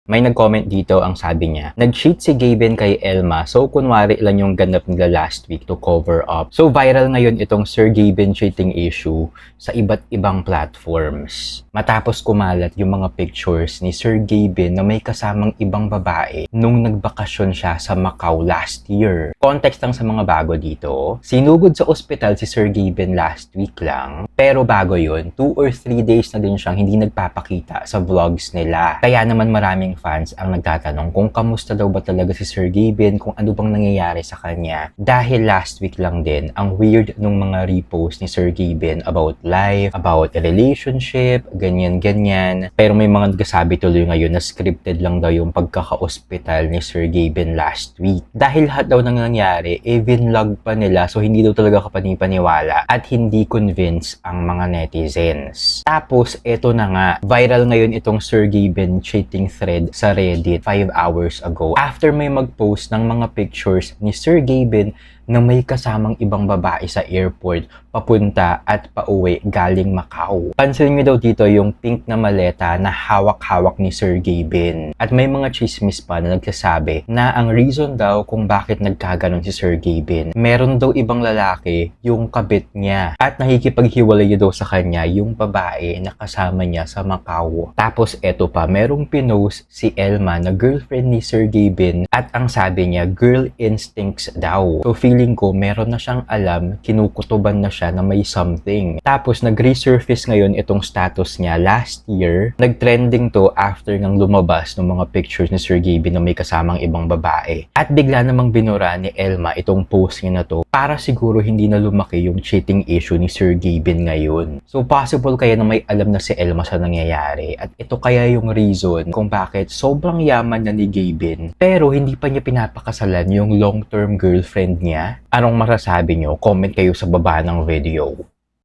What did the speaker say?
May nag-comment dito, ang sabi niya, nag-cheat si Gaben kay Elma, so kunwari lang yung ganap nila last week to cover up. So viral ngayon itong Sir Gaben cheating issue sa iba't ibang platforms. Matapos kumalat yung mga pictures ni Sir Gaben na may kasamang ibang babae nung nagbakasyon siya sa Macau last year. Context lang sa mga bago dito, sinugod sa ospital si Sir Gaben last week lang, pero bago yun, 2 or 3 days na din siyang hindi nagpapakita sa vlogs nila. Kaya naman maraming fans ang nagtatanong kung kamusta daw ba talaga si Sir Gaben, kung ano bang nangyayari sa kanya. Dahil last week lang din, ang weird nung mga repost ni Sir Gaben about life, about a relationship, ganyan-ganyan. Pero may mga nagsasabi tuloy ngayon na scripted lang daw yung pagkaka-ospital ni Sir Gaben last week. Dahil lahat daw nang nangyari, vinlog pa nila, so hindi daw talaga kapanipaniwala at hindi convinced ang mga netizens. Tapos, eto na nga, viral ngayon itong Sir Gaben cheating thread sa Reddit 5 hours ago after may mag-post ng mga pictures ni Sir Gaben na may kasamang ibang babae sa airport papunta at pauwi galing Macau. Pansin niyo daw dito yung pink na maleta na hawak-hawak ni Sir Gaben. At may mga chismis pa na nagsasabi na ang reason daw kung bakit nagkaganon si Sir Gaben, meron daw ibang lalaki yung kabit niya at nakikipaghiwalay daw sa kanya yung babae na kasama niya sa Macau. Tapos eto pa, merong pinost si Elma na girlfriend ni Sir Gaben at ang sabi niya, girl instincts daw. So feeling ko meron na siyang alam, kinukutuban na siya na may something. Tapos nag-resurface ngayon itong status niya last year. Nag-trending to after ngang lumabas ng mga pictures ni Sir Gaben na may kasamang ibang babae. At bigla namang binura ni Elma itong post niya na to para siguro hindi na lumaki yung cheating issue ni Sir Gaben ngayon. So possible kaya na may alam na si Elma sa nangyayari at ito kaya yung reason kung bakit sobrang yaman na ni Gaben pero hindi pa niya pinapakasalan yung long-term girlfriend niya. Anong masasabi nyo? Comment kayo sa baba ng video.